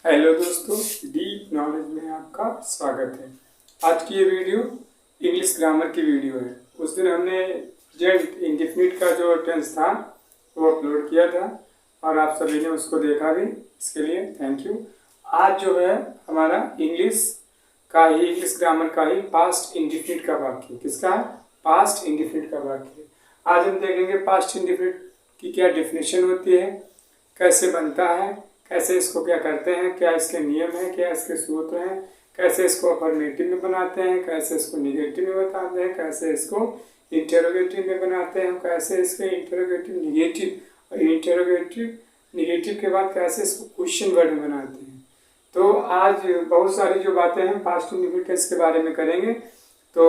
Hello दोस्तों, deep knowledge में आपका स्वागत है। आज की ये वीडियो इंग्लिश ग्रामर की वीडियो है। उस दिन हमने प्रेजेंट इंडेफिनिट का जो टेंस था वो अपलोड किया था और आप सभी ने उसको देखा भी, इसके लिए थैंक यू। आज जो है हमारा इंग्लिश ग्रामर का ही पास्ट इंडेफिनिट का वाक्य। किसका? पास्ट इंडेफिनिट का वाक्य। आज हम देखेंगे पास्ट इंडेफिनिट की क्या डेफिनेशन होती है, कैसे बनता है, कैसे इसको क्या करते हैं, क्या इसके नियम हैं, क्या इसके सूत्र हैं, कैसे इसको अफर्मेटिव में बनाते हैं, कैसे इसको निगेटिव में बताते हैं, कैसे इसको इंटरोगेटिव में बनाते हैं, कैसे इसके इंटरोगेटिव निगेटिव और इंटरोगेटिव निगेटिव के बाद कैसे इसको क्वेश्चन वर्ड में बनाते हैं। तो आज बहुत सारी जो बातें हैं पास्ट इंडेफिनिट के बारे में करेंगे। तो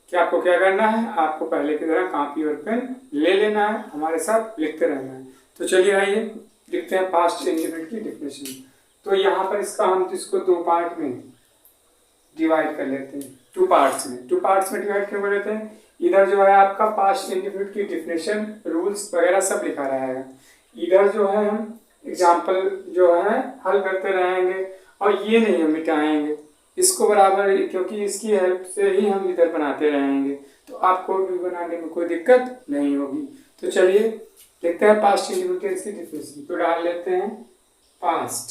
क्या आपको क्या करना है, आपको पहले की तरह कॉपी और पेन ले लेना है, हमारे साथ लिखते रहना है। तो चलिए आइए लिखते हैं पास्ट इंडेफिनिट की डेफिनेशन। तो यहाँ पर इसको दो पार्ट में डिवाइड कर लेते हैं, टू पार्ट्स में डिवाइड क्यों कर लेते हैं? इधर जो है आपका पास्ट इंडेफिनिट की डेफिनेशन, रूल्स वगैरह सब लिखा रहेगा। इधर जो है हम एग्जाम्पल जो है हल करते रहेंगे और ये नहीं हम मिटाएंगे इसको बराबर, क्योंकि इसकी हेल्प से ही हम इधर बनाते रहेंगे, तो आपको भी बनाने में कोई दिक्कत नहीं होगी। तो चलिए देखते हैं पास्ट इंडेफिनिट की डेफिनेशन। तो डाल लेते हैं पास्ट,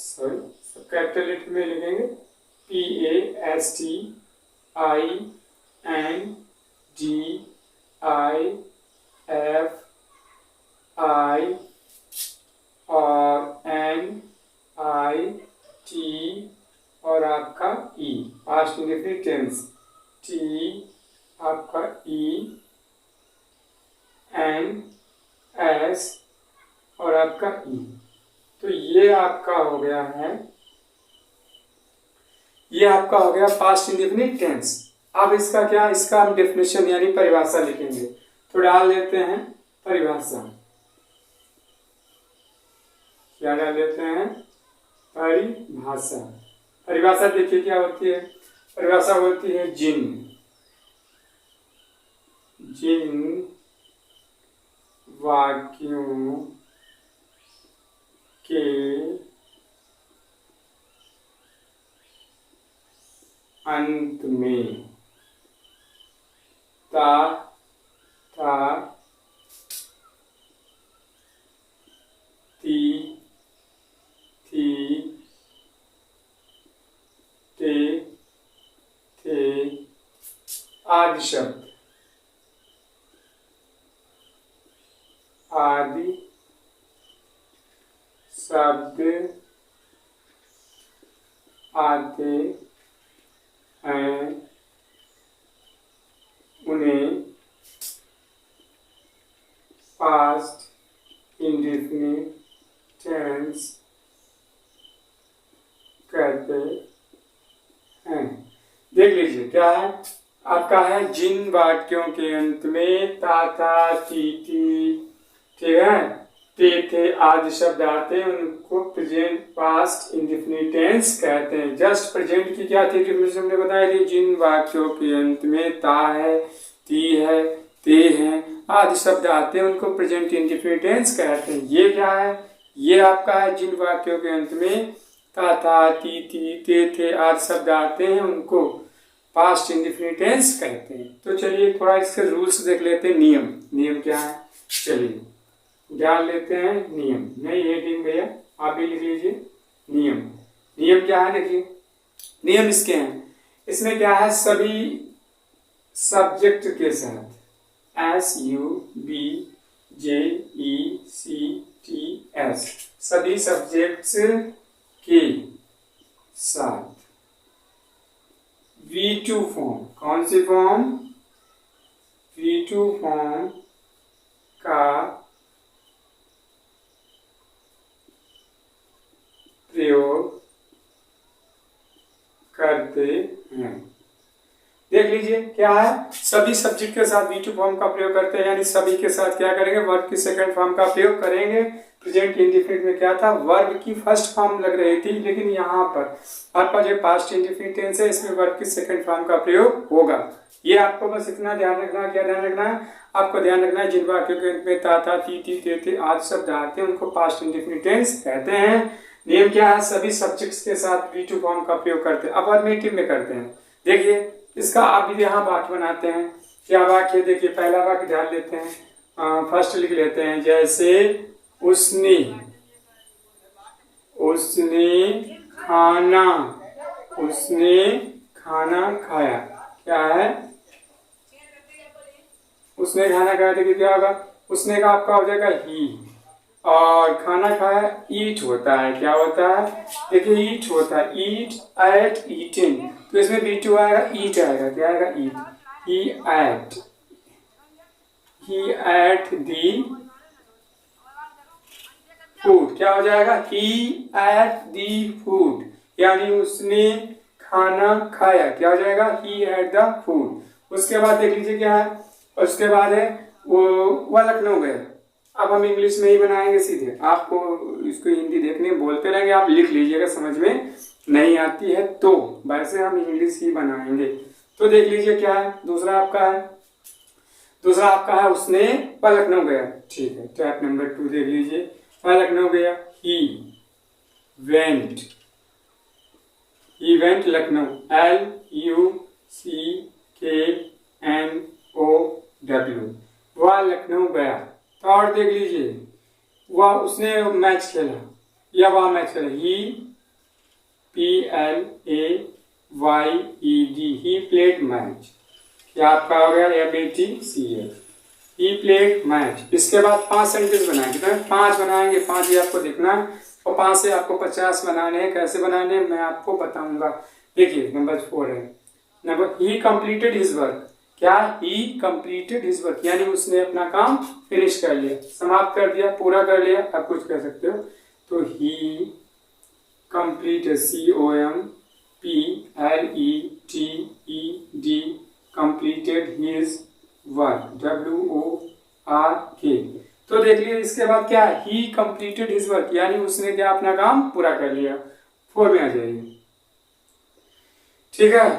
सब कैपिटल लेटर में लिखेंगे, PASTINDIFI और NIT और आपका E, past indefinite tense, T आपका E NS और आपका E। तो ये आपका हो गया है, ये आपका हो गया पास्ट इंडेफिनिट टेंस। अब इसका हम डेफिनेशन यानी परिभाषा लिखेंगे। तो डाल देते हैं परिभाषा। क्या डाल देते हैं? परिभाषा। परिभाषा देखिए क्या होती है। परिभाषा होती है जिन वाक्यों के अंत में ता ती थी ते थे आदि शब्द आते हैं, उन्हें पास्ट इंडेफिनिट टेंस कहते हैं। देख लीजिए क्या है आपका है, जिन वाक्यों के अंत में ता था ती थी, ठीक है, ते थे आदि शब्द आते हैं, उनको प्रेजेंट पास्ट इंडेफिनिट टेंस कहते हैं। जस्ट प्रेजेंट की क्या थी डेफिनेशन हमने बताई थी, जिन वाक्यों के अंत में ता है, ती है, ते है आदि शब्द आते हैं, उनको प्रेजेंट इंडेफिनिट टेंस कहते हैं। ये क्या है? ये आपका है जिन वाक्यों के अंत में ता था, ती थी, ते थे आदि शब्द आते हैं, उनको पास्ट इंडेफिनिट टेंस कहते हैं। तो चलिए थोड़ा इसके रूल्स देख लेते हैं। नियम क्या है, चलिए डाल लेते हैं नियम। नहीं हेडिंग भैया आप भी लिख लीजिए। नियम क्या है, देखिए नियम इसके हैं। इसमें क्या है, सभी सब्जेक्ट के साथ SUBJECTS, सभी सब्जेक्ट्स के साथ V2 फॉर्म, कौन सी फॉर्म? V2 फॉर्म का प्रयोग करते हैं। देख लीजिए क्या है, सभी सब्जेक्ट के साथ V2 फॉर्म का प्रयोग करते हैं, यानी सभी के साथ क्या करेंगे, वर्ब की सेकंड फॉर्म का प्रयोग करेंगे। प्रेजेंट इंडेफिनिट में क्या था, वर्ब की फर्स्ट फॉर्म लग रही थी, लेकिन यहाँ पर आपका जो पास्ट इंडेफिनिट टेंस है इसमें वर्ब की सेकंड फॉर्म का प्रयोग होगा। ये आपको बस इतना ध्यान रखना है। क्या ध्यान रखना है? आपको ध्यान रखना है जिन वाक्यों के अंत में ता था, ती थी, ते थे आदि शब्द आते हैं उनको पास्ट इंडेफिनिट टेंस कहते हैं। नियम क्या है? सभी सब्जेक्ट्स के साथ बी टू फॉर्म का प्रयोग करते हैं, अफर्मेटिव में करते हैं। देखिए इसका आप यहाँ वाक्य बनाते हैं। क्या वाक्य? देखिए पहला वाक्य ध्यान लेते हैं, फर्स्ट लिख लेते हैं। जैसे उसने खाना खाया। क्या है? उसने खाना खाया। देखिए क्या होगा? उसने का आपका हो जाएगा ही, और खाना खाया ईट होता है। क्या होता है? देखिए ईट होता है, ईट, एट, ईटिंग। तो इसमें B2 आएगा, ईट आएगा। क्या आएगा? ईट। ही एट दी फूड। क्या हो जाएगा? ही एट दी फूड, यानी उसने खाना खाया। क्या हो जाएगा? ही एट द फूड। उसके बाद देख लीजिए क्या है, उसके बाद है वह लखनऊ गया। अब हम इंग्लिश में ही बनाएंगे सीधे, आपको इसको हिंदी देखने बोलते रहेंगे, आप लिख लीजिएगा, समझ में नहीं आती है तो। वैसे हम इंग्लिश ही बनाएंगे। तो देख लीजिए क्या है, दूसरा आपका है उसने वह लखनऊ गया। ठीक है, टैप नंबर 2 देख लीजिए। वह लखनऊ गया, ही वेंट लखनऊ, LUCKNOW, वह लखनऊ गया। तो और देख लीजिए, वह उसने मैच खेला या वह मैच खेला, ही PLAYED, ही प्लेड मैच। क्या आपका हो गया? MATCH, he played match. इसके बाद 5 सेंटेंस बनाएंगे। तो 5 बनाएंगे, 5 ही आपको देखना है, और 5 से आपको 50 बनाने हैं। कैसे बनाने हैं मैं आपको बताऊंगा। देखिए नंबर 4 है, ही कंप्लीटेड हिज वर्क। क्या? ही कंप्लीटेड हिज वर्क, यानी उसने अपना काम फिनिश कर लिया, समाप्त कर दिया, पूरा कर लिया, आप कुछ कह सकते हो। तो ही completed, COMPLETED, completed his work, WORK। तो देख लिया। इसके बाद क्या है? ही कंप्लीटेड हिज वर्क, यानी उसने क्या अपना काम पूरा कर लिया। 4 में आ जाइए। ठीक है,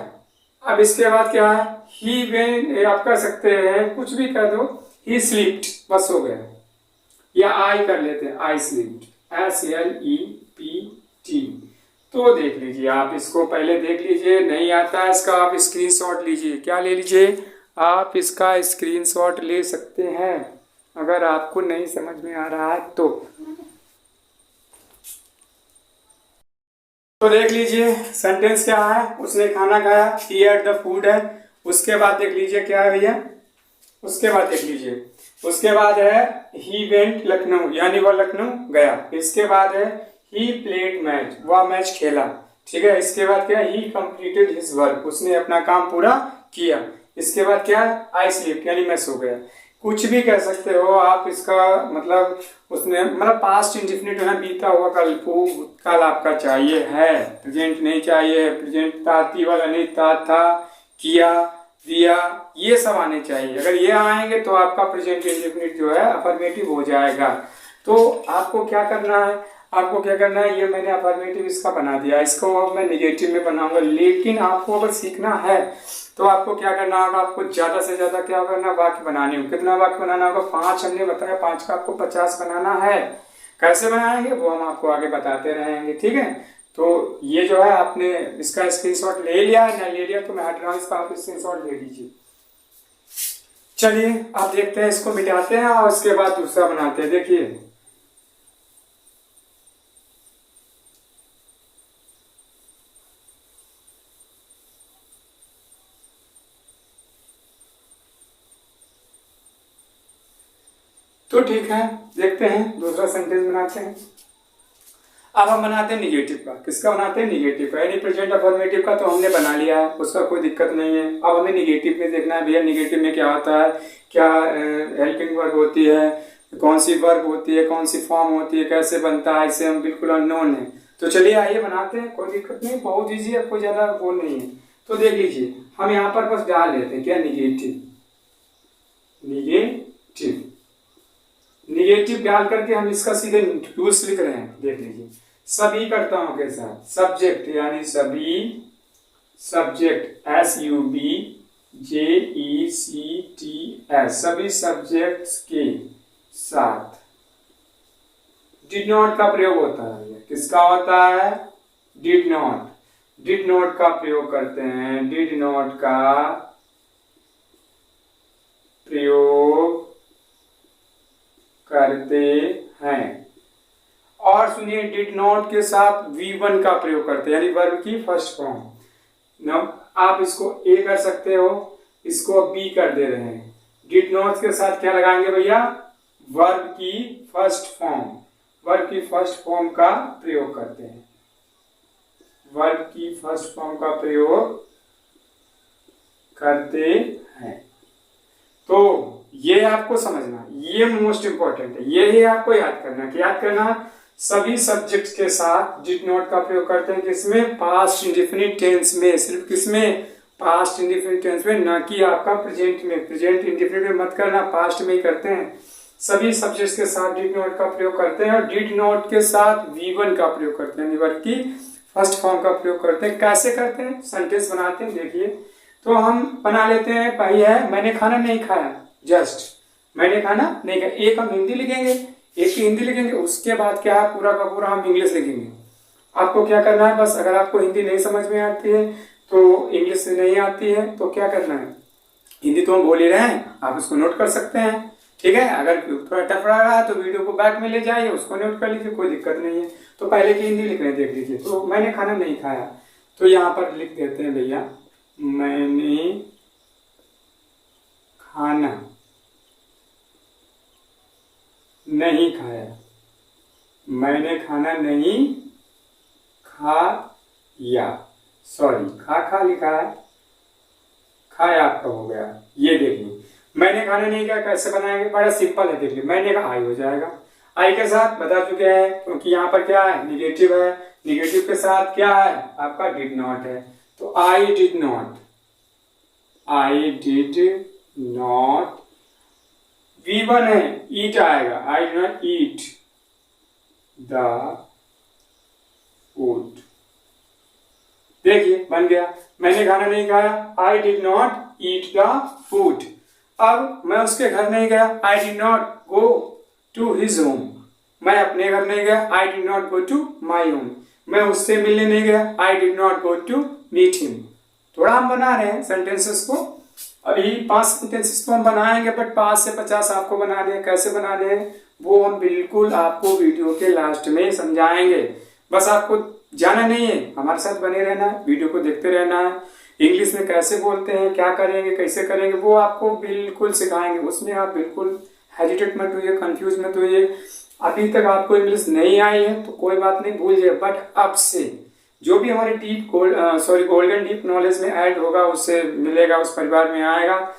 अब इसके बाद क्या है? ही वेन, आप कर सकते हैं कुछ भी कर दो, ही स्लीप्ड, बस हो गया। या आई कर लेते हैं, आई स्लीप्ड, SLEPT। तो देख लीजिए, आप इसको पहले देख लीजिए, नहीं आता है इसका आप स्क्रीनशॉट लीजिए। क्या ले लीजिए? आप इसका स्क्रीनशॉट ले सकते हैं अगर आपको नहीं समझ में आ रहा है तो देख लीजिए सेंटेंस क्या है। उसने खाना खाया, ही एट द फूड है। उसके बाद देख लीजिए क्या है भैया, उसके बाद देख लीजिए, उसके बाद है ही वेंट लखनऊ, यानी वह लखनऊ गया। इसके बाद है ही प्लेड मैच, वह मैच खेला। ठीक है, इसके बाद क्या है? ही कंप्लीटेड हिज वर्क, उसने अपना काम पूरा किया। इसके बाद क्या है? आई स्लीप, यानी मैं सो गया। कुछ भी कह सकते हो आप इसका मतलब, उसने मतलब पास्ट इंडेफिनिट है, बीता हुआ कल, भूतकाल आपका चाहिए है, प्रेजेंट नहीं चाहिए। प्रेजेंट ताती वाला नहीं, था, किया, दिया, ये सब आने चाहिए। अगर ये आएंगे तो आपका प्रेजेंट इंडेफिनिट जो है अफर्मेटिव हो जाएगा। तो आपको क्या करना है? ये मैंने अफर्मेटिव इसका बना दिया, इसको अब मैं निगेटिव में बनाऊंगा। लेकिन आपको अगर सीखना है तो आपको क्या करना होगा? आपको ज्यादा से ज्यादा क्या करना? वाक्य बनाने होंगे। कितना वाक्य बनाना होगा? 5 हमने बताया, 5 का आपको 50 बनाना है। कैसे बनाएंगे वो हम आपको आगे बताते रहेंगे। ठीक है, तो ये जो है आपने इसका स्क्रीनशॉट ले लिया है, ना ले लिया तो मैं हट रहा हूँ, इसका आप स्क्रीनशॉट ले लीजिए। चलिए आप देखते हैं, इसको मिटाते हैं और उसके बाद दूसरा बनाते हैं। देखिए तो ठीक है, देखते हैं दूसरा सेंटेंस बनाते हैं। अब हम बनाते हैं निगेटिव का। किसका बनाते हैं? निगेटिव का, यानी प्रेजेंट अफर्मेटिव का तो हमने बना लिया है, उसका कोई दिक्कत नहीं है। अब हमें निगेटिव में देखना है भैया, निगेटिव में क्या होता है, क्या हेल्पिंग वर्ब होती है, कौन सी वर्ब होती है, कौन सी फॉर्म होती है, कैसे बनता है, इसे हम बिल्कुल अननोन है। तो चलिए आइए बनाते हैं, कोई दिक्कत नहीं, बहुत ईजी है, कोई ज्यादा वो नहीं है। तो देख लीजिए, हम यहाँ पर बस डाल लेते हैं क्या? निगेटिव डाल करके हम इसका सीधे यूज लिख रहे हैं। देख लीजिए, सभी कर्ताओं के साथ, सब्जेक्ट यानी सभी, सब्जेक्ट SUB JECTS सभी सब्जेक्ट्स के साथ डिड नॉट का प्रयोग होता है। किसका होता है? डिड नॉट का प्रयोग करते हैं। डिड नॉट का प्रयोग करते हैं। और सुनिए, डिड नॉट के साथ V1 का प्रयोग करते हैं, यानी वर्ब की फर्स्ट फॉर्म। ना आप इसको ए कर सकते हो, इसको बी कर दे रहे हैं। डिड नॉट के साथ क्या लगाएंगे भैया? वर्ब की फर्स्ट फॉर्म। वर्ब की फर्स्ट फॉर्म का प्रयोग करते हैं। वर्ब की फर्स्ट फॉर्म का प्रयोग करते हैं। तो ये आपको समझना, ये मोस्ट इंपॉर्टेंट है। ये ही आपको याद करना सभी सब्जेक्ट्स के साथ डिड नॉट का प्रयोग करते हैं। किसमें? पास्ट इंडेफिनिट टेंस में। सिर्फ किसमें? पास्ट इंडेफिनिट टेंस में, ना कि आपका प्रेजेंट में। प्रेजेंट इंडेफिनिट में मत करना, पास्ट में ही करते हैं। सभी सब्जेक्ट्स के साथ डिड नॉट का प्रयोग करते हैं और डिड नॉट के साथ V1 का प्रयोग करते हैं, वर्ब की फर्स्ट फॉर्म का प्रयोग करते हैं। कैसे करते हैं? सेंटेंस बनाते हैं। देखिए, तो हम बना लेते हैं। पहले है मैंने खाना नहीं खाया, जस्ट मैंने खाना नहीं खाया। एक हम हिंदी लिखेंगे, एक की हिंदी लिखेंगे, उसके बाद क्या है, पूरा का पूरा हम इंग्लिश लिखेंगे। आपको क्या करना है, बस अगर आपको हिंदी नहीं समझ में आती है, तो इंग्लिश नहीं आती है, तो क्या करना है, हिंदी तो हम बोल ही रहे हैं, आप इसको नोट कर सकते हैं। ठीक है, अगर थोड़ा टफ रहा तो वीडियो को बैक में ले जाइए, उसको नोट कर लीजिए, कोई दिक्कत नहीं है। तो पहले की हिंदी लिख रहे हैं, देख लीजिए। तो मैंने खाना नहीं खाया, तो यहाँ पर लिख देते हैं भैया, मैंने खाना नहीं खाया। मैंने खाना नहीं खाया, सॉरी, खा लिखा है, खाया आपका हो गया। ये देखिए, मैंने खाना नहीं खाया कैसे बनाएंगे? बड़ा सिंपल है, देखिए, मैंने का आई हो जाएगा। आई के साथ बता चुके हैं, क्योंकि यहाँ पर क्या है, निगेटिव है। निगेटिव के साथ क्या है आपका? डिड नॉट है। तो I did not, I did not. V1 है, ईट आएगा, I did not eat the food. देखिए, बन गया, मैंने खाना नहीं खाया, I did not eat the food. अब मैं उसके घर नहीं गया, I did not go to his home. मैं अपने घर नहीं गया, I did not go to my home. मैं उससे मिलने नहीं गया, I did not go to meet him. थोड़ा हम बना रहे हैं सेंटेंसेस को। अभी 5 सेंटेंसेस तो हम बनाएंगे, बट 5 से 50 आपको बनाने हैं। कैसे बनाने हैं वो हम बिल्कुल आपको वीडियो के लास्ट में समझाएंगे। बस आपको जाना नहीं है, हमारे साथ बने रहना है, वीडियो को देखते रहना है। इंग्लिश में कैसे बोलते हैं, क्या करेंगे, कैसे करेंगे, वो आपको बिल्कुल सिखाएंगे। उसमें आप बिल्कुल हेजिटेट मत होइए, कंफ्यूज मत होइए। अभी तक आपको इंग्लिश नहीं आई है तो कोई बात नहीं, भूल जाइए। बट अब से जो भी हमारे गोल्डन डीप नॉलेज में ऐड होगा, उससे मिलेगा, उस परिवार में आएगा,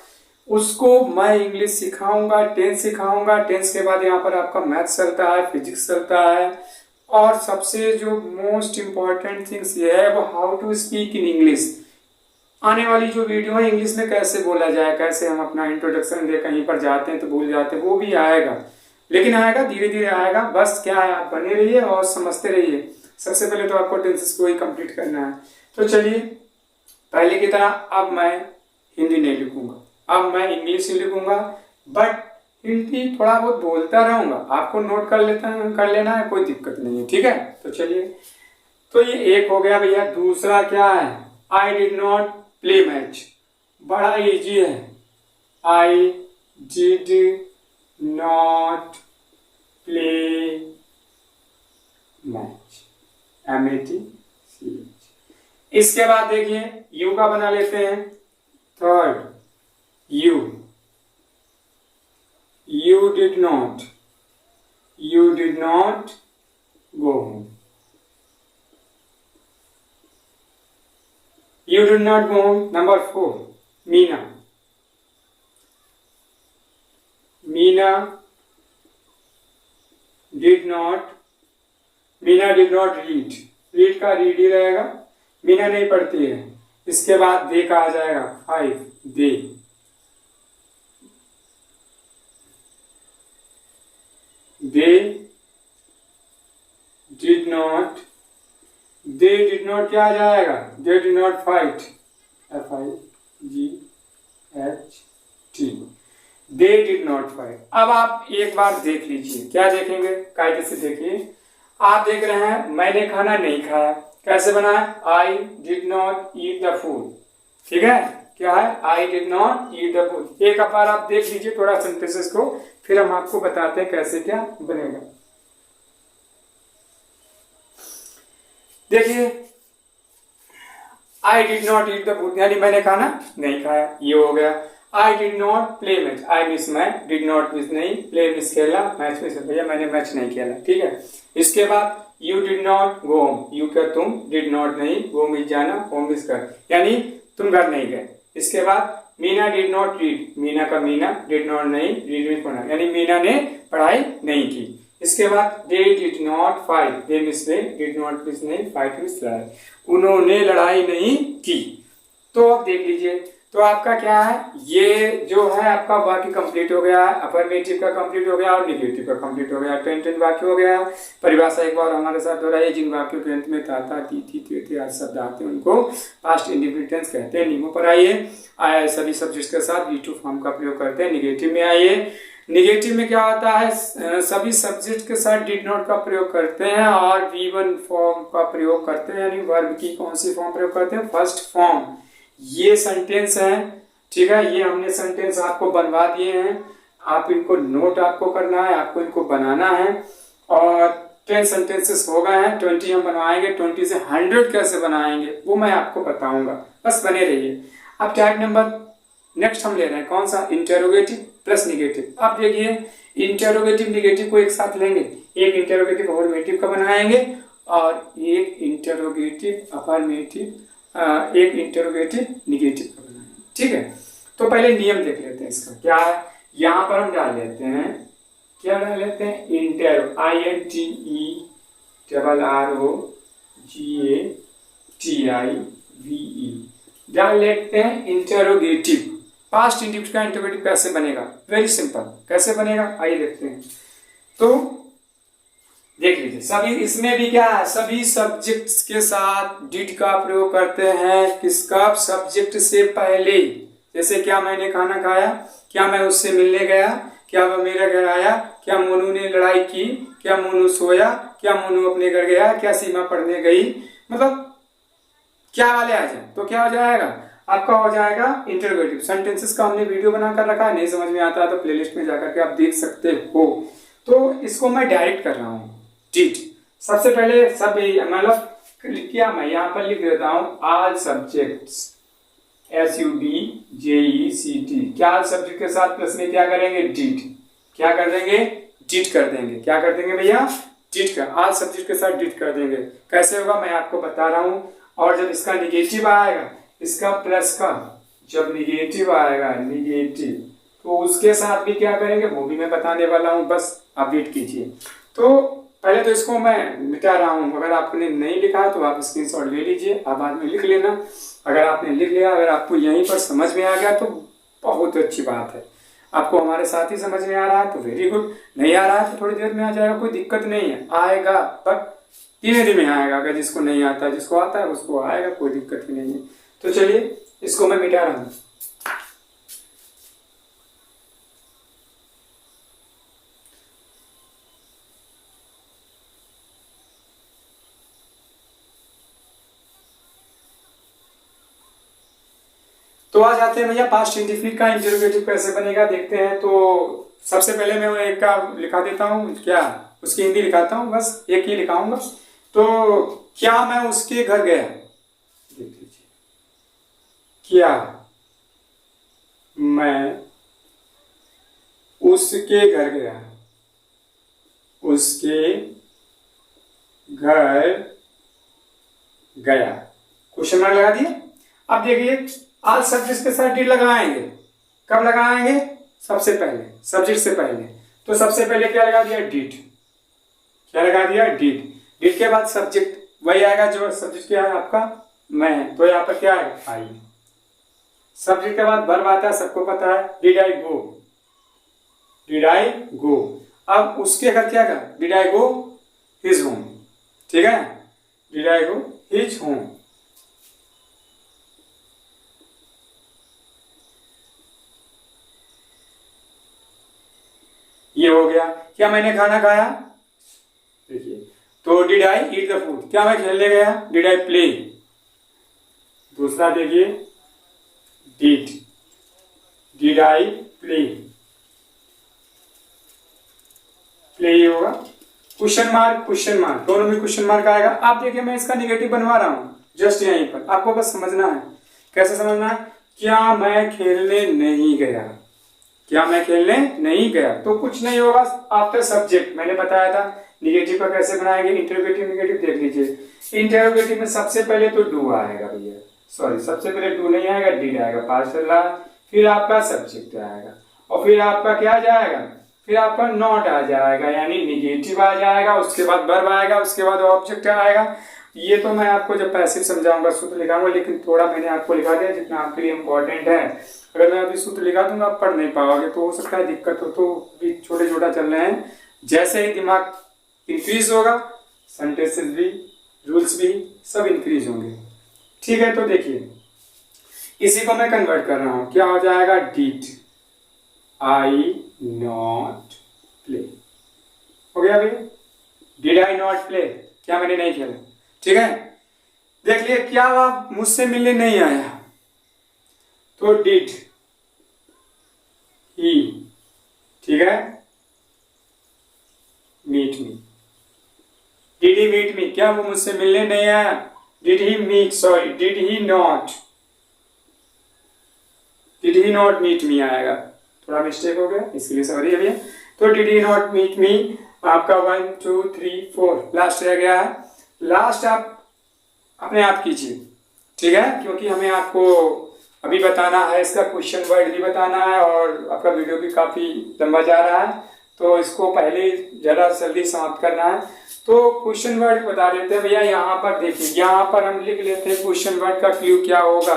उसको मैं इंग्लिश सिखाऊंगा, टेंस सिखाऊंगा। टेंस के बाद यहाँ पर आपका मैथ्स चलता है, फिजिक्स चलता है, और सबसे जो मोस्ट इम्पॉर्टेंट थिंग्स ये है वो how to speak in English. आने वाली जो वीडियो है, इंग्लिश में कैसे बोला जाए, कैसे हम अपना इंट्रोडक्शन दे, कहीं पर जाते हैं तो भूल जाते हैं, वो भी आएगा। लेकिन आएगा, धीरे धीरे आएगा। बस क्या है, आप बने रहिए और समझते रहिए। सबसे पहले तो आपको टेंसेस को ही कंप्लीट करना है। तो चलिए, पहले की तरह अब मैं हिंदी नहीं लिखूंगा, अब मैं इंग्लिश ही लिखूंगा, बट हिंदी थोड़ा बहुत बोलता रहूंगा। आपको नोट कर लेना है, कोई दिक्कत नहीं है। ठीक है, तो चलिए, तो ये एक हो गया भैया। दूसरा क्या है, आई डिड नॉट प्ले मैच। बड़ा इजी है, आई did not play match, MATCH। इसके बाद देखिए, यू का बना लेते हैं। Third, you did not go home. You did not go home. Number 4, Meena did not read। read का read ही रहेगा, मीना नहीं पढ़ती है। इसके बाद दे का आ जाएगा 5, दे did not क्या आ जाएगा, they did not fight, FIG HT। They did not fight. अब आप एक बार देख लीजिए, क्या देखेंगे, कायदे से देखिए। आप देख रहे हैं मैंने खाना नहीं खाया, कैसे बना है, आई did not eat the food. ठीक है, क्या है, आई did not eat the food. एक बार आप देख लीजिए थोड़ा सेंटेंसेस को, फिर हम आपको बताते हैं कैसे क्या बनेगा। देखिए, आई did not eat the food यानी मैंने खाना नहीं खाया, ये हो गया। I did not play match, I miss match, did not miss नहीं, प्ले मिस खेला, मैच मिस भैया मैंने मैच नहीं खेला। ठीक है, इसके बाद you did not go home, you क्या तुम, डिड नॉट नहीं, गो मिस जाना, होम मिस कर यानी तुम घर नहीं गए। इसके बाद Meena did not read, Meena का मीना, डिड नॉट नहीं, रीड मिस पढ़ना यानी मीना ने पढ़ाई नहीं की। इसके बाद they did not fight, they miss play, did not miss नहीं, फाइट मिस लड़ाई, उन्होंने लड़ाई नहीं की। तो अब देख लीजिए, तो आपका क्या है, ये जो है आपका वाक्य कंप्लीट हो गया है, अफर्मेटिव का कंप्लीट हो गया और निगेटिव का कंप्लीट हो गया, 10 वाक्य हो गया। परिभाषा एक बार हमारे साथ दोहराइए। जिन वाक्यों के अंत में ताता तीथी त्वेते आदि शब्द आते हैं उनको पास्ट इंडेफिनिट टेंस कहते हैं। नियमों पर आइए, सभी सब्जेक्ट्स के साथ V2 फॉर्म का प्रयोग करते हैं। निगेटिव में आइए, निगेटिव में क्या होता है, सभी सब्जेक्ट के साथ डिड नॉट का प्रयोग करते हैं और V1 फॉर्म का प्रयोग करते हैं, यानी वर्ब की कौन सी फॉर्म प्रयोग करते हैं, फर्स्ट फॉर्म। ये सेंटेंस है, ठीक है, ये हमने सेंटेंस आपको बनवा दिए हैं, आप इनको नोट आपको करना है, आपको इनको बनाना है। और 10 सेंटेंसेस हो गए हैं, 20 हम बनवाएंगे, 20 से 100 कैसे बनाएंगे वो मैं आपको बताऊंगा, बस बने रहिए। अब टाइप नंबर नेक्स्ट हम ले रहे हैं कौन सा, इंटेरोगेटिव प्लस निगेटिव। अब देखिए, इंटेरोगेटिव निगेटिव को एक साथ लेंगे, एक इंटेरोगेटिव अफर्मेटिव का बनाएंगे और एक इंटेरोगेटिव अफर्मेटिव, एक इंटेरोगेटिव निगेटिव का बनाएंगे। ठीक है, तो पहले नियम देख लेते हैं इसका क्या है। यहां पर हम डाल लेते हैं, क्या डाल लेते हैं, इंटेरो, INTERROGATIVE डाल लेते हैं इंटेरोगेटिव। पास्ट इंडिविजुअल का इंटेरोगेटिव कैसे बनेगा, वेरी सिंपल, कैसे बनेगा आइए देखते हैं। तो देख लीजिए, सभी इसमें भी क्या है, सभी सब्जेक्ट्स के साथ डिड का प्रयोग करते हैं, किसका, सब्जेक्ट से पहले। जैसे क्या मैंने खाना खाया, क्या मैं उससे मिलने गया, क्या वह मेरे घर आया, क्या मोनू ने लड़ाई की, क्या मोनू सोया, क्या मोनू अपने घर गया, क्या सीमा पढ़ने गई, मतलब क्या वाले आ जाए तो क्या हो जाएगा, आपका हो जाएगा इंटरोगेटिव। सेंटेंसेस का हमने वीडियो बनाकर रखा है, नहीं समझ में आता है तो प्लेलिस्ट में जाकर के आप देख सकते हो। तो इसको मैं डायरेक्ट कर रहा हूँ, डिड। सबसे पहले सभी, मतलब क्या मैं यहाँ पर लिख देता हूँ, ऑल सब्जेक्ट्स, SUBJECT, क्या सब्जेक्ट के साथ प्लस में क्या करेंगे, डिड, क्या कर देंगे, डिड कर देंगे, क्या कर देंगे भैया, डिड का, ऑल सब्जेक्ट के साथ डिड कर देंगे। कैसे होगा मैं आपको बता रहा हूँ। और जब इसका निगेटिव आएगा, इसका प्लस का जब निगेटिव आएगा, निगेटिव, तो उसके साथ भी क्या करेंगे वो भी मैं बताने वाला हूँ, बस आप वेट कीजिए। तो पहले तो इसको मैं मिटा रहा हूँ, अगर आपने नहीं लिखा तो आप स्क्रीनशॉट ले लीजिए, आप बाद में लिख लेना। अगर आपने लिख लिया, अगर आपको यहीं पर समझ में आ गया तो बहुत अच्छी बात है, आपको हमारे साथ ही समझ में आ रहा है तो वेरी गुड, नहीं आ रहा है तो थोड़ी देर में आ जाएगा, कोई दिक्कत नहीं है, आएगा पर धीरे धीरे आएगा। अगर जिसको नहीं आता है, जिसको आता है उसको आएगा, कोई दिक्कत ही नहीं है। तो चलिए इसको मैं मिटा रहा हूँ। तो आ जाते हैं भैया पास्ट इंडेफिनिट का इंटरोगेटिव कैसे बनेगा, देखते हैं। तो सबसे पहले मैं एक का लिखा देता हूँ, क्या उसकी हिंदी लिखाता हूँ, बस एक ही लिखाऊंगा। तो क्या मैं उसके घर गया, देख लीजिए, क्या मैं उसके घर गया, उसके घर गया, क्वेश्चन मार्क लगा दिए। अब देखिए, ऑल सब्जेक्ट के साथ डिड लगाएंगे, कब लगाएंगे, सबसे पहले, सब्जेक्ट से पहले। तो सबसे पहले क्या लगा दिया, डिड, क्या लगा दिया, डिड। डिड के बाद सब्जेक्ट वही आएगा जो सब्जेक्ट क्या है आपका, मैं, तो यहाँ पर क्या है, आई। सब्जेक्ट के बाद वर्ब आता है, सबको पता है, did I go, did I गो। अब उसके घर क्या था, did I go his home, ठीक है, did I go his home. ये हो गया। क्या मैंने खाना खाया, देखिए, तो did I eat the food. क्या मैं खेलने गया, डिड आई प्ले। दूसरा देखिए, डिड आई प्ले, प्ले ही होगा। क्वेश्चन मार्क दोनों में क्वेश्चन मार्क आएगा। आप देखिए मैं इसका निगेटिव बनवा रहा हूं जस्ट यहीं पर, आपको बस समझना है। कैसे समझना है, क्या मैं खेलने नहीं गया, क्या मैं खेलने नहीं गया, तो कुछ नहीं होगा आफ्टर सब्जेक्ट। मैंने बताया था निगेटिव का कैसे बनाएंगे, इंटरोगेटिव निगेटिव देख लीजिए। इंटरोगेटिव में सबसे पहले तो डू आएगा भैया, सॉरी सबसे पहले डू नहीं आएगा, डिड आएगा, पास्ट चल रहा है, फिर आपका सब्जेक्ट आएगा और फिर आपका क्या आ जाएगा, फिर आपका नॉट आ जाएगा, यानी निगेटिव आ जाएगा, उसके बाद वर्ब आएगा, उसके बाद ऑब्जेक्ट आएगा। ये तो मैं आपको जब पैसिव समझाऊंगा सूत्र लिखाऊंगा, लेकिन थोड़ा मैंने आपको लिखा दिया जितना आपके लिए इम्पोर्टेंट है। अगर मैं अभी सूत्र लिखा दूंगा आप पढ़ नहीं पाओगे, तो हो सकता है दिक्कत हो। तो भी छोटे छोटा चल रहे हैं, जैसे ही दिमाग इंक्रीज होगा सेंटेंसेस भी, रूल्स भी सब इंक्रीज होंगे। ठीक है, तो देखिए इसी को मैं कन्वर्ट कर रहा हूं, क्या हो जाएगा, डिड आई नॉट प्ले, हो गया भैया। डिड आई नॉट प्ले, क्या मैंने नहीं खेला। ठीक है, देख लिए क्या आप मुझसे मिलने नहीं आया, तो डिड ही, ठीक है, meet me, did he meet me, क्या वो मुझसे मिलने नहीं आया, did he meet, sorry did he not meet me आएगा, थोड़ा मिस्टेक हो गया इसलिए सॉरी भैया। तो did he not meet me आपका 1 2 3 4 लास्ट रह गया है। लास्ट आप अपने आप कीजिए, ठीक है, क्योंकि हमें आपको अभी बताना है, इसका क्वेश्चन वर्ड भी बताना है और आपका वीडियो भी काफी लंबा जा रहा है, तो इसको पहले जरा जल्दी समाप्त करना है। तो क्वेश्चन वर्ड बता देते हैं भैया। यहाँ पर देखिए, यहाँ पर हम लिख लेते हैं क्वेश्चन वर्ड का क्लू क्या होगा,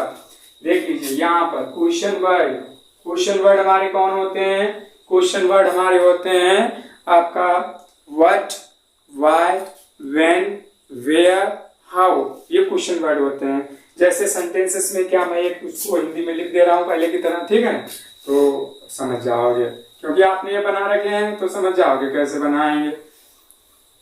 देख लीजिए यहाँ पर क्वेश्चन वर्ड हमारे कौन होते हैं, क्वेश्चन वर्ड हमारे होते हैं आपका what, why, when, where, how, ये क्वेश्चन वर्ड होते हैं। जैसे सेंटेंसेस में क्या, मैं एक उसको हिंदी में लिख दे रहा हूँ पहले की तरह, ठीक है, तो समझ जाओगे, क्योंकि आपने ये बना रखे हैं तो समझ जाओगे कैसे बनाएंगे।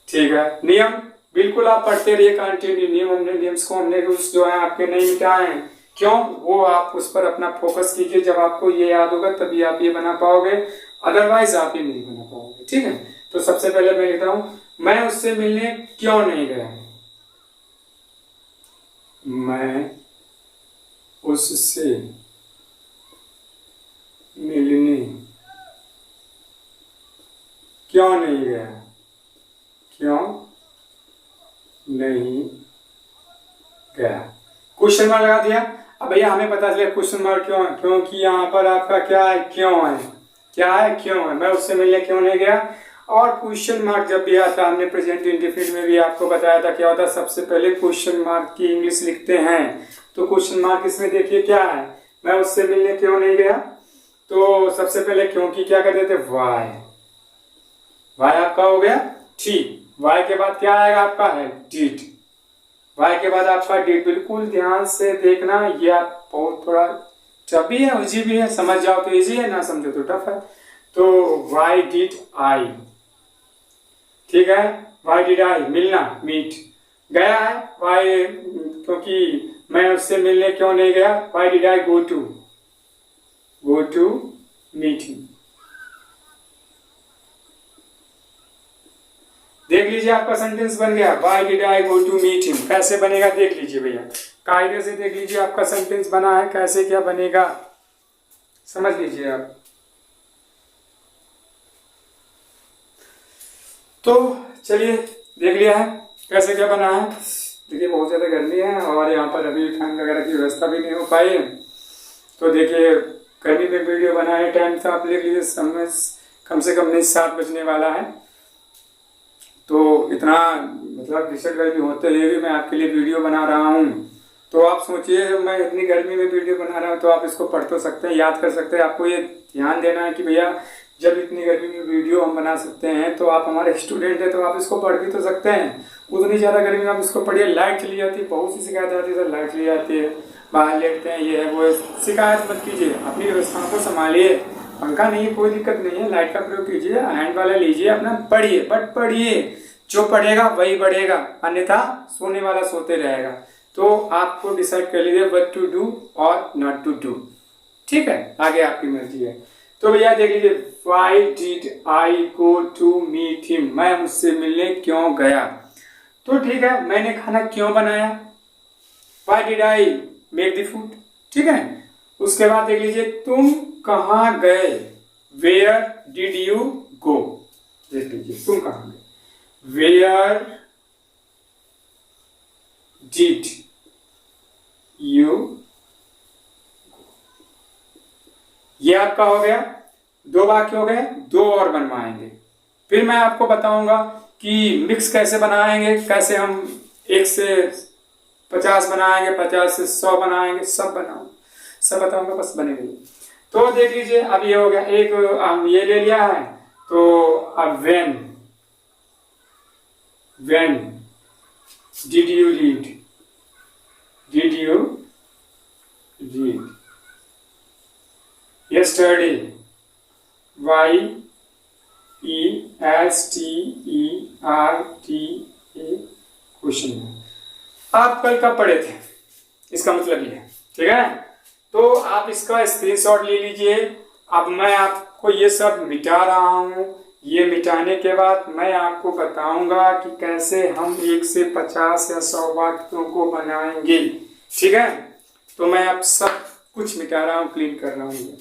ठीक है, नियम बिल्कुल आप पढ़ते रहिए कंटिन्यू, नियम्स को हमने रूल्स जो है आपके नहीं मिटाए हैं, क्यों, वो आप उस पर अपना फोकस कीजिए। जब आपको ये याद होगा तभी आप ये बना पाओगे, अदरवाइज आप ये नहीं बना पाओगे। ठीक है, तो सबसे पहले मैं लिखता हूं, मैं उससे मिलने क्यों नहीं गया, मैं उससे मिलने क्यों नहीं गया, क्यों नहीं गया, क्वेश्चन मार्क लगा दिया। अब भैया हमें पता चला क्वेश्चन मार्क क्यों है, क्योंकि यहाँ पर आपका क्या है, क्यों है, क्या है, क्यों है, मैं उससे मिलने क्यों नहीं गया। और क्वेश्चन मार्क जब भी आता, हमने प्रेजेंट इंडेफिनिट में भी आपको बताया था क्या होता है, सबसे पहले क्वेश्चन मार्क की इंग्लिश लिखते हैं। तो क्वेश्चन मार्क इसमें देखिए क्या है, मैं उससे मिलने क्यों नहीं गया, तो सबसे पहले क्योंकि क्या कर देते, वाई, वाई आपका हो गया, ठीक, वाई के बाद क्या आएगा आपका है डिड, वाई के बाद आपका डिड। बिल्कुल ध्यान से देखना, ये आप बहुत थोड़ा टफ भी है, इजी भी है, समझ जाओ तो इजी है, ना समझो तो टफ है। तो वाई डिड आई, ठीक है, वाई डिड आई, मिलना, मीट, गया है, वाई, क्योंकि मैं उससे मिलने क्यों नहीं गया, why did I go to meet him. देख लीजिए आपका सेंटेंस बन गया, why did I go to meet him. कैसे बनेगा देख लीजिए भैया, कायदे से देख लीजिए आपका सेंटेंस बना है, कैसे क्या बनेगा समझ लीजिए आप। तो चलिए देख लिया है कैसे क्या बना है। देखिए बहुत ज़्यादा गर्मी है और यहाँ पर अभी ठंड वगैरह की व्यवस्था भी नहीं हो पाई है, तो देखिए गर्मी में वीडियो बनाए, टाइम से आप देख लीजिए, समय कम से कम नहीं 7 बजने वाला है। तो इतना मतलब भीषण गर्मी होते हुए भी मैं आपके लिए वीडियो बना रहा हूँ। तो आप सोचिए मैं इतनी गर्मी में वीडियो बना रहा हूँ, तो आप इसको पढ़ तो सकते हैं, याद कर सकते हैं। आपको ये ध्यान देना है कि भैया जब इतनी गर्मी में वीडियो हम बना सकते हैं, तो आप हमारे स्टूडेंट हैं, तो आप इसको पढ़ भी तो सकते हैं। उतनी ज़्यादा गर्मी में आप इसको पढ़िए। लाइट चली जाती है, बहुत सी शिकायत आती है, सर लाइट चली जाती है, बाहर लेटते हैं, ये है वो है, शिकायत मत कीजिए, अपनी व्यवस्थाओं को संभालिए। पंखा नहीं है कोई दिक्कत नहीं है, लाइट का प्रयोग कीजिए, हैंड वाला लीजिए, अपना पढ़िए, बट पढ़िए, जो पढ़ेगा वही बढ़ेगा, अन्यथा सोने वाला सोते रहेगा। तो आपको डिसाइड कर लीजिए व्हाट टू डू और नॉट टू डू, ठीक है, आगे आपकी मर्जी है। तो भैया देख लीजिए, why did I go to meet him, मैं उससे मिलने क्यों गया। तो ठीक है, मैंने खाना क्यों बनाया, why did I make the food, ठीक है। उसके बाद देख लीजिए, तुम कहाँ गए, वेयर डिड यू गो, देख लीजिए तुम कहाँ गए, वेयर डिड यू, ये आपका हो गया, दो वाक्य हो गए, दो और बनवाएंगे। फिर मैं आपको बताऊंगा कि मिक्स कैसे बनाएंगे, कैसे हम 1 से 50 बनाएंगे, 50 से 100 बनाएंगे, सब बताऊंगा, बस बने रहिए। तो देख लीजिए, अब ये हो गया, एक हम ये ले लिया है, तो अब when did you read, yesterday, YESTERDA question है, आप कल कब पढ़े थे, इसका मतलब ये है, ठीक है। तो आप इसका स्क्रीनशॉट ले लीजिए। अब मैं आपको ये सब मिटा रहा हूँ, ये मिटाने के बाद मैं आपको बताऊंगा कि कैसे हम 1 से 50 या 100 वाक्यों को बनाएंगे, ठीक है। तो मैं अब सब कुछ मिटा रहा हूँ, क्लीन कर रहा हूँ।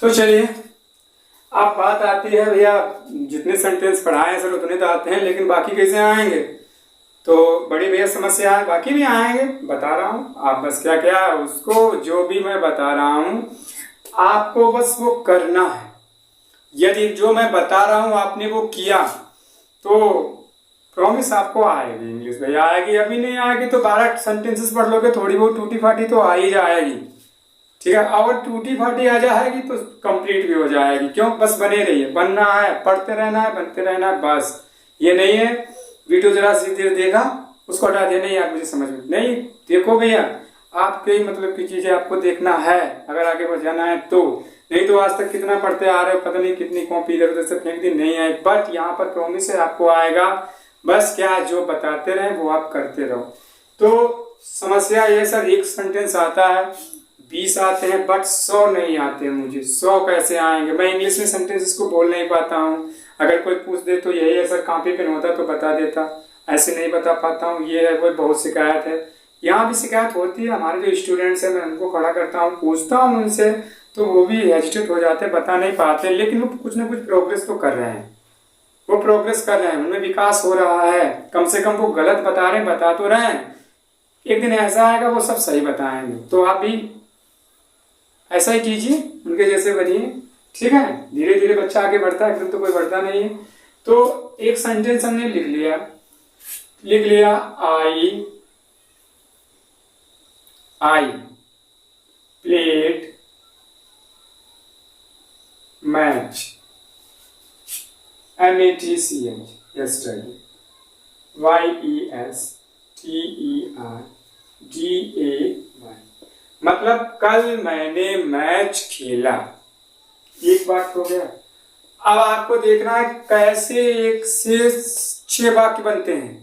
तो चलिए, अब बात आती है भैया, जितने सेंटेंस पढ़ाए हैं सर उतने तो आते हैं, लेकिन बाकी कैसे आएंगे। तो बड़ी भैया समस्या है, बाकी भी आएंगे, बता रहा हूँ। आप बस क्या क्या उसको, जो भी मैं बता रहा हूँ आपको बस वो करना है। यदि जो मैं बता रहा हूँ आपने वो किया तो प्रॉमिस आपको आएगी इंग्लिश भैया, आएगी। अभी नहीं आएगी तो 12 सेंटेंसेस पढ़ लोगे, थोड़ी बहुत टूटी फाटी तो आ ही जाएगी, ठीक है। और टूटी फाटी आ जाएगी तो कंप्लीट भी हो जाएगी। क्यों, बस बने रहिए, बनना है, पढ़ते रहना है, बनते रहना है, बस। ये नहीं है वीडियो जरा सी देर देखा उसको हटा दिया, नहीं आप मुझे समझ में नहीं, देखो भैया आपके मतलब की चीजें आपको देखना है अगर आगे बढ़ जाना है तो। नहीं तो आज तक कितना पढ़ते आ रहे हो, पता नहीं कितनी कॉपी इधर उधर से फेंक दी, नहीं आए। बट यहाँ पर प्रॉमिस है आपको आएगा, बस क्या जो बताते रहे वो आप करते रहो। तो समस्या ये सर, एक सेंटेंस आता है, 20 आते हैं, बट 100 नहीं आते हैं मुझे। 100 कैसे आएंगे, मैं इंग्लिश में सेंटेंसेस को बोल नहीं पाता हूँ। अगर कोई पूछ दे तो यही है सर, कॉपी पेन होता तो बता देता, ऐसे नहीं बता पाता हूँ। ये है, कोई बहुत शिकायत है, यहाँ भी शिकायत होती है। हमारे जो स्टूडेंट्स हैं मैं उनको खड़ा करता हूँ, पूछता हूँ उनसे, तो वो भी हेजिटेट हो जाते हैं, बता नहीं पाते, लेकिन वो कुछ ना कुछ प्रोग्रेस तो कर रहे हैं, वो प्रोग्रेस कर रहे हैं, उनमें विकास हो रहा है। कम से कम वो गलत बता रहे हैं, बता तो रहे हैं, एक दिन ऐसा आएगा वो सब सही बताएंगे। तो आप भी ऐसा ही कीजिए, उनके जैसे बनिए, ठीक है। धीरे धीरे बच्चा आगे बढ़ता है, एकदम तो कोई बढ़ता नहीं है। तो एक सेंटेंस हमने लिख लिया, I played match, MATCH yesterday, YESTERDAY, मतलब कल मैंने मैच खेला। एक बात हो गया। अब आपको देखना है कैसे 1 से 6 वाक्य बनते हैं,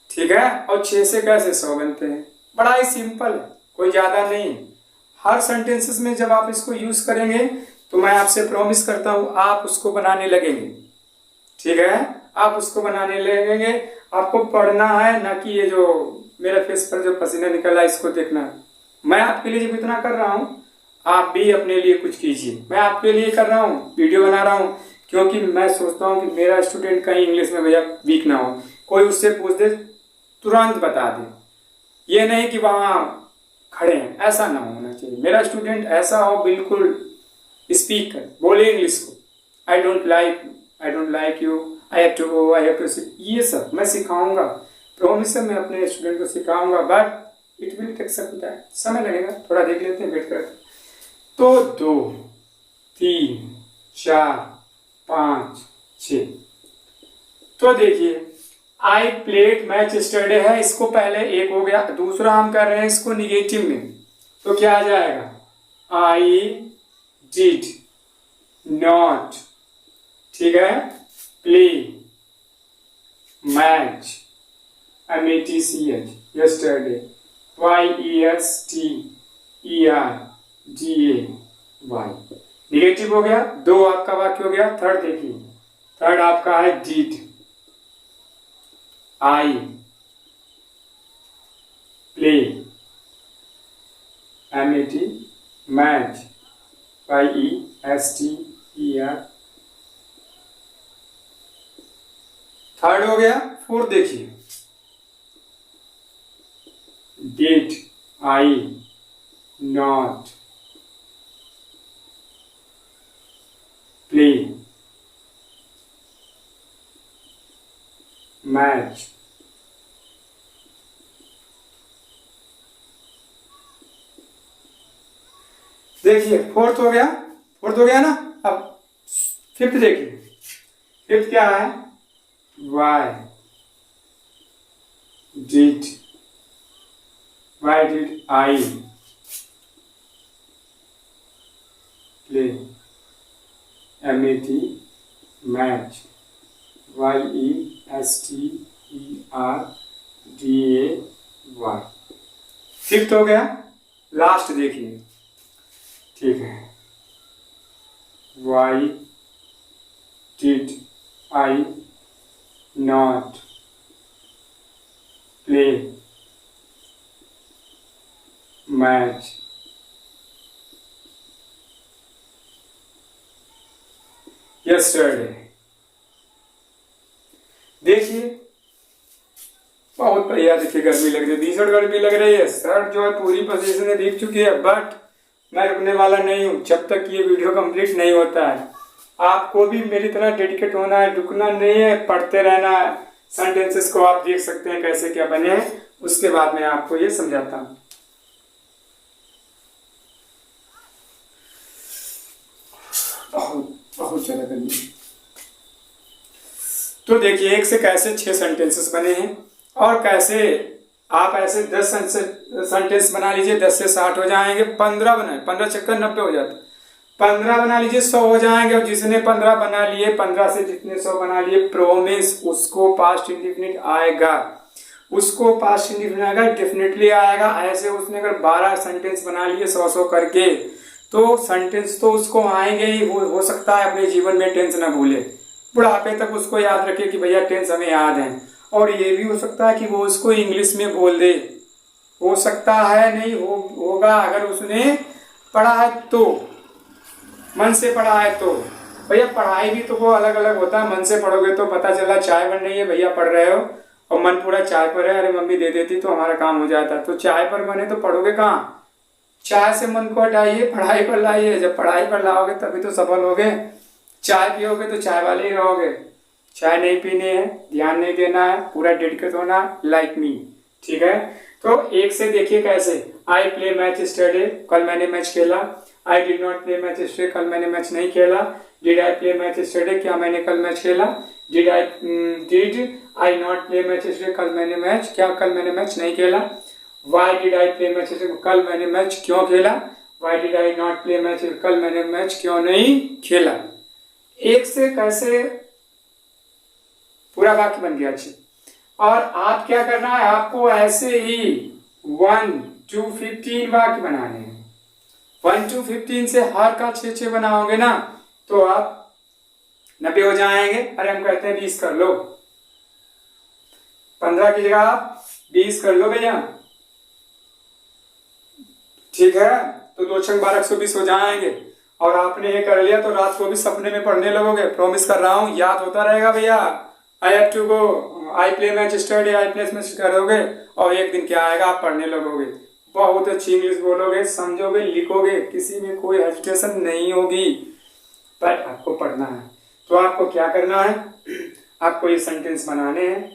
ठीक है, और 6 से कैसे 100 बनते हैं। बड़ा ही सिंपल है, कोई ज्यादा नहीं। हर सेंटेंसेस में जब आप इसको यूज करेंगे तो मैं आपसे प्रॉमिस करता हूं आप उसको बनाने लगेंगे, ठीक है। आप उसको बनाने लगेंगे, आपको पढ़ना है, ना कि ये जो मेरे फेस पर जो पसीना निकला इसको देखना है। मैं आपके लिए जब इतना कर रहा हूं, आप भी अपने लिए कुछ कीजिए। मैं आपके लिए कर रहा हूँ, वीडियो बना रहा हूँ, क्योंकि मैं सोचता हूँ कि मेरा स्टूडेंट कहीं इंग्लिश में भैया वीक ना हो, कोई उससे पूछ दे तुरंत बता दे, ये नहीं कि वहाँ खड़े हैं, ऐसा ना होना चाहिए। मेरा स्टूडेंट ऐसा हो बिल्कुल स्पीक कर, बोले इंग्लिश को। I I don't like you, I have to go, I have to sit, ये सब मैं सिखाऊंगा, प्रॉमिस है मैं अपने स्टूडेंट को सिखाऊंगा, but it will take some time, समय लगेगा, थोड़ा देख लेते हैं, वेट करते हैं। तो 2 3 4 5 6। तो देखिए आई प्लेड मैच स्टरडे है, इसको पहले एक हो गया, दूसरा हम कर रहे हैं इसको निगेटिव में, तो क्या आ जाएगा, आई डिड नॉट, ठीक है, play match METCH yesterday YESTERDAY, negative हो गया, 2 आपका वाक्य हो गया। थर्ड देखिए, थर्ड आपका है did, I play MET match YESTER, third हो गया। फोर्थ देखिए, did I not play match देखिए, फोर्थ हो गया, फोर्थ हो गया ना। अब फिफ्थ देखिए, फिफ्थ क्या है, Y did I play MET match YESTERDAY, fifth हो गया। लास्ट देखिए, ठीक है, Y did I not play match yesterday। देखिए बहुत बढ़िया, देखिए गर्मी लग रही है, भीषण गर्मी लग रही है, शर्ट जो है पूरी पसीने से भीग चुकी है, बट मैं रुकने वाला नहीं हूँ जब तक ये वीडियो कंप्लीट नहीं होता है। आपको भी मेरी तरह डेडिकेट होना है, रुकना नहीं है, पढ़ते रहना है। सेंटेंसेस को आप देख सकते हैं कैसे क्या बने हैं, उसके बाद मैं आपको ये समझाता हूँ। बहुत ज्यादा गर्मी। तो देखिए एक से कैसे 6 सेंटेंसेस बने हैं, और कैसे आप ऐसे 10 सेंटेंस बना लीजिए, 10 से 60 हो जाएंगे। 15 बनाए, 15 चक्कर 90 हो जाता है, 15 बना लीजिए 100 हो जाएंगे। और जिसने 15 बना लिए, 15 से जितने 100 बना लिए, प्रॉमिस उसको पास्ट इंडेफिनिट आएगा, उसको पास्ट इंडेफिनिट आएगा, डेफिनेटली आएगा। ऐसे उसने अगर 12 सेंटेंस बना लिए 100 करके, तो सेंटेंस तो उसको आएंगे ही। हो सकता है अपने जीवन में टेंस ना भूले, बुढ़ापे तक उसको याद रखे कि भैया टेंस हमें याद है। और ये भी हो सकता है कि वो उसको इंग्लिश में बोल दे, हो सकता है, नहीं होगा अगर उसने पढ़ा है तो, मन से पढ़ा है तो। भैया पढ़ाई भी तो वो अलग अलग होता है, मन से पढ़ोगे तो पता चला चाय बन रही है, भैया पढ़ रहे हो, और मन पूरा चाय पर है, अरे मम्मी दे देती तो हमारा काम हो जाता। तो चाय पर बने तो पढ़ोगे कहाँ, चाय से मन को हटाइए, पढ़ाई पर लाइए। जब पढ़ाई पर लाओगे तभी तो सफल होगे। चाय पियोगे तो चाय वाले ही रहोगे। चाय नहीं पीनी है, ध्यान नहीं देना है, पूरा डेडिकेट होना, लाइक मी, ठीक है। तो एक से देखिए कैसे, आई प्ले मैच स्टरडे, कल मैंने मैच खेला। I did not play match yesterday, कल मैंने मैच नहीं खेला। Did I play match yesterday, क्या मैंने कल मैच खेला। Did I not play match yesterday, कल मैंने मैच नहीं खेला। Why did I play match yesterday, कल मैंने मैच क्यों खेला। Why did I not play match, कल मैंने मैच क्यों नहीं खेला। एक से कैसे पूरा वाक्य बन गया अच्छी। और आप क्या करना है, आपको ऐसे ही 1 to 15 वाक्य बनाने हैं। 1 to 15 से हर का 6 बनाओगे ना, तो आप 90 हो जाएंगे। अरे हम कहते हैं 20 कर लो, 15 की जगह आप 20 कर लो भैया, ठीक है। तो 2 छंग 12 120 हो जाएंगे। और आपने ये कर लिया तो रात को भी सपने में पढ़ने लगोगे, प्रॉमिस कर रहा हूँ, याद होता रहेगा भैया। I have to go, I play match yesterday, I play match करोगे, और एक दिन क्या आएगा, आप पढ़ने लगोगे, बहुत अच्छी इंग्लिश बोलोगे, समझोगे, लिखोगे, किसी में कोई हेजिटेशन नहीं होगी। पर आपको पढ़ना है, तो आपको क्या करना है, आपको ये सेंटेंस बनाने हैं,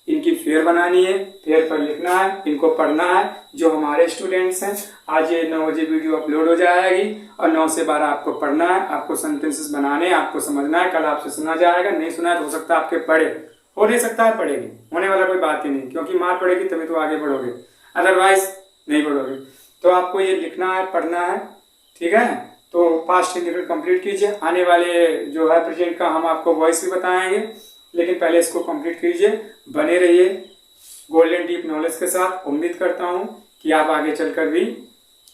इनकी फेयर बनानी है, फेयर पर लिखना है, इनको पढ़ना है। जो हमारे स्टूडेंट्स हैं, आज ये 9 बजे वीडियो अपलोड हो जाएगी और 9 से 12 आपको पढ़ना है, आपको सेंटेंसेस बनाने हैं, आपको समझना है। कल आपसे सुना जाएगा, नहीं सुना है तो हो सकता है आपके पढ़े, हो नहीं सकता है पढ़ेगी, होने वाला कोई बात ही नहीं, क्योंकि मार पड़ेगी तभी तो आगे बढ़ोगे, अदरवाइज नहीं बढ़ोगे। तो आपको ये लिखना है, पढ़ना है, ठीक है। तो पास्ट इंडिफिनिट कंप्लीट कीजिए। आने वाले जो है प्रेजेंट का हम आपको वॉइस भी बताएंगे, लेकिन पहले इसको कंप्लीट कीजिए। बने रहिए गोल्डन डीप नॉलेज के साथ। उम्मीद करता हूँ कि आप आगे चलकर भी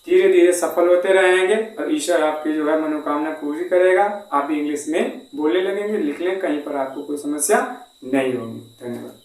धीरे धीरे सफल होते रहेंगे और ईश्वर आपकी जो है मनोकामना पूरी करेगा। आप भी इंग्लिश में बोलने लगेंगे, लिख लें, कहीं पर आपको कोई समस्या नहीं होगी। धन्यवाद।